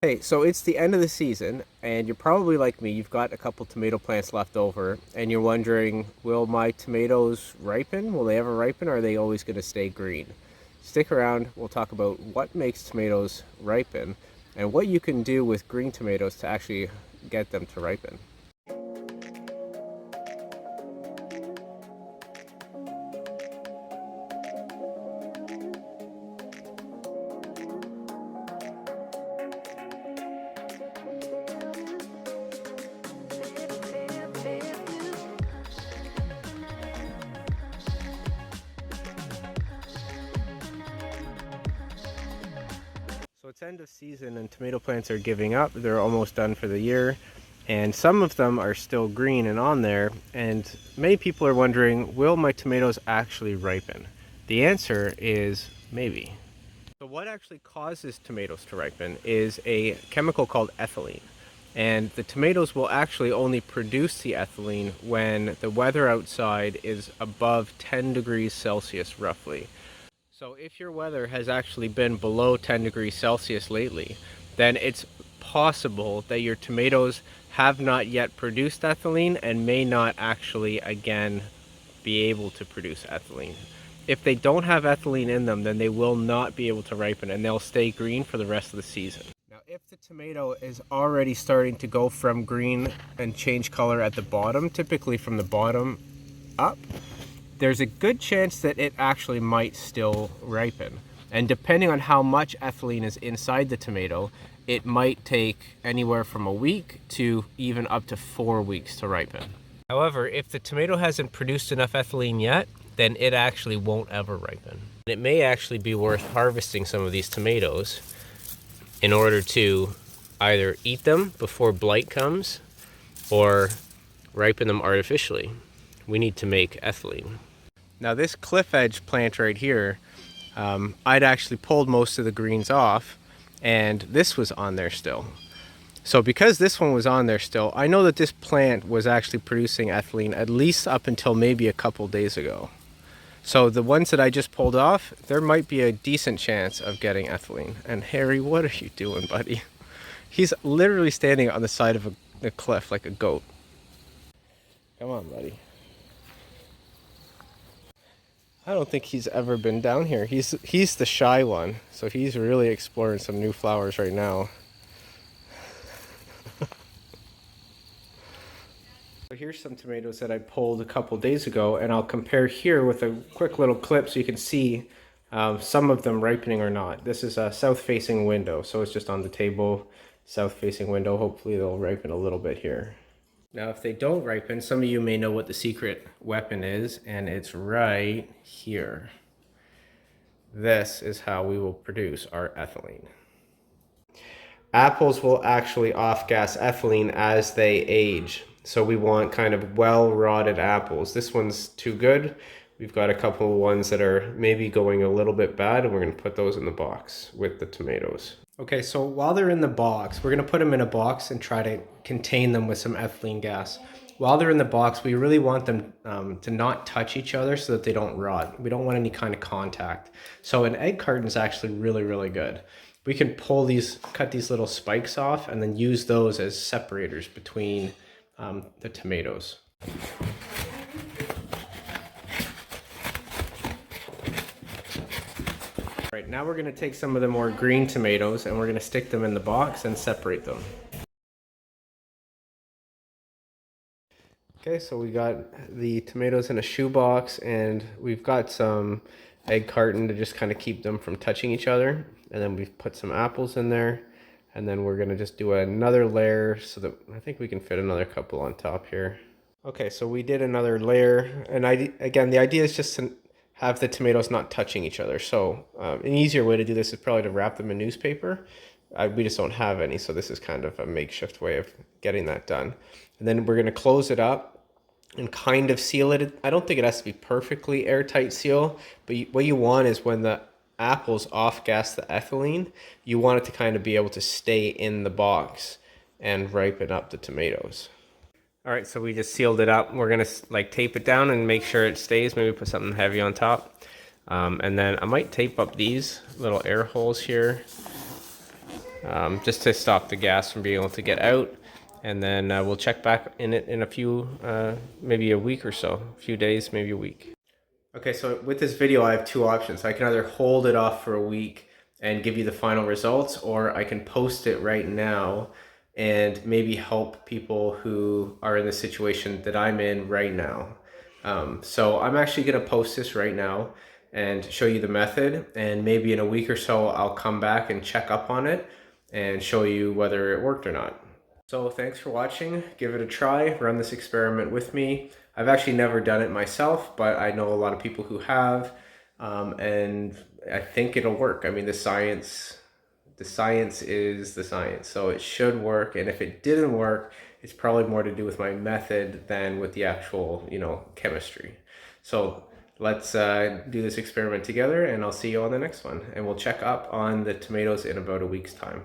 Hey, so it's the end of the season, and you're probably like me, you've got a couple tomato plants left over, and you're wondering, will my tomatoes ripen? Will they ever ripen, or are they always going to stay green? Stick around, we'll talk about what makes tomatoes ripen, and what you can do with green tomatoes to actually get them to ripen. So it's end of season and tomato plants are giving up. They're almost done for the year. And some of them are still green and on there. And many people are wondering, will my tomatoes actually ripen? The answer is maybe. So what actually causes tomatoes to ripen is a chemical called ethylene. And the tomatoes will actually only produce the ethylene when the weather outside is above 10 degrees Celsius roughly. So if your weather has actually been below 10 degrees Celsius lately, then it's possible that your tomatoes have not yet produced ethylene and may not actually again be able to produce ethylene. If they don't have ethylene in them, then they will not be able to ripen and they'll stay green for the rest of the season. Now, if the tomato is already starting to go from green and change color at the bottom, typically from the bottom up, there's a good chance that it actually might still ripen. And depending on how much ethylene is inside the tomato, it might take anywhere from a week to even up to 4 weeks to ripen. However, if the tomato hasn't produced enough ethylene yet, then it actually won't ever ripen. It may actually be worth harvesting some of these tomatoes in order to either eat them before blight comes or ripen them artificially. We need to make ethylene. Now this cliff edge plant right here, I'd actually pulled most of the greens off and this was on there still. So because this one was on there still, I know that this plant was actually producing ethylene at least up until maybe a couple days ago. So the ones that I just pulled off, there might be a decent chance of getting ethylene. And Harry, what are you doing, buddy? He's literally standing on the side of a cliff like a goat. Come on, buddy. I don't think he's ever been down here. He's the shy one, so he's really exploring some new flowers right now. Here's some tomatoes that I pulled a couple days ago, and I'll compare here with a quick little clip so you can see some of them ripening or not. This is a south-facing window, so it's just on the table, south-facing window. Hopefully they'll ripen a little bit here. Now, if they don't ripen, some of you may know what the secret weapon is, and it's right here. This is how we will produce our ethylene. Apples will actually off-gas ethylene as they age. So we want kind of well-rotted apples. This one's too good. We've got a couple of ones that are maybe going a little bit bad, and we're going to put those in the box with the tomatoes. Okay, so while they're in the box, we're going to put them in a box and try to contain them with some ethylene gas. While they're in the box, we really want them to not touch each other so that they don't rot. We don't want any kind of contact. So an egg carton is actually really, really good. We can cut these little spikes off and then use those as separators between the tomatoes. All right, now we're going to take some of the more green tomatoes and we're going to stick them in the box and separate them. Okay, so we got the tomatoes in a shoebox and we've got some egg carton to just kind of keep them from touching each other. And then we've put some apples in there. And then we're going to just do another layer so that I think we can fit another couple on top here. Okay, so we did another layer. And again, the idea is just to have the tomatoes not touching each other. So an easier way to do this is probably to wrap them in newspaper. We just don't have any, so this is kind of a makeshift way of getting that done. And then we're going to close it up and kind of seal it. I don't think it has to be perfectly airtight seal, but what you want is when the apples off-gas the ethylene, you want it to kind of be able to stay in the box and ripen up the tomatoes. All right, so we just sealed it up. We're gonna like tape it down and make sure it stays. Maybe put something heavy on top. And then I might tape up these little air holes here just to stop the gas from being able to get out. And then we'll check back in it in a few, maybe a week or so, a few days, maybe a week. Okay, so with this video, I have two options. I can either hold it off for a week and give you the final results, or I can post it right now and maybe help people who are in the situation that I'm in right now. So I'm actually going to post this right now and show you the method, and maybe in a week or so, I'll come back and check up on it and show you whether it worked or not. So thanks for watching. Give it a try. Run this experiment with me. I've actually never done it myself, but I know a lot of people who have, and I think it'll work. I mean, the science is the science, so it should work. And if it didn't work, it's probably more to do with my method than with the actual, chemistry. So let's do this experiment together, and I'll see you on the next one. And we'll check up on the tomatoes in about a week's time.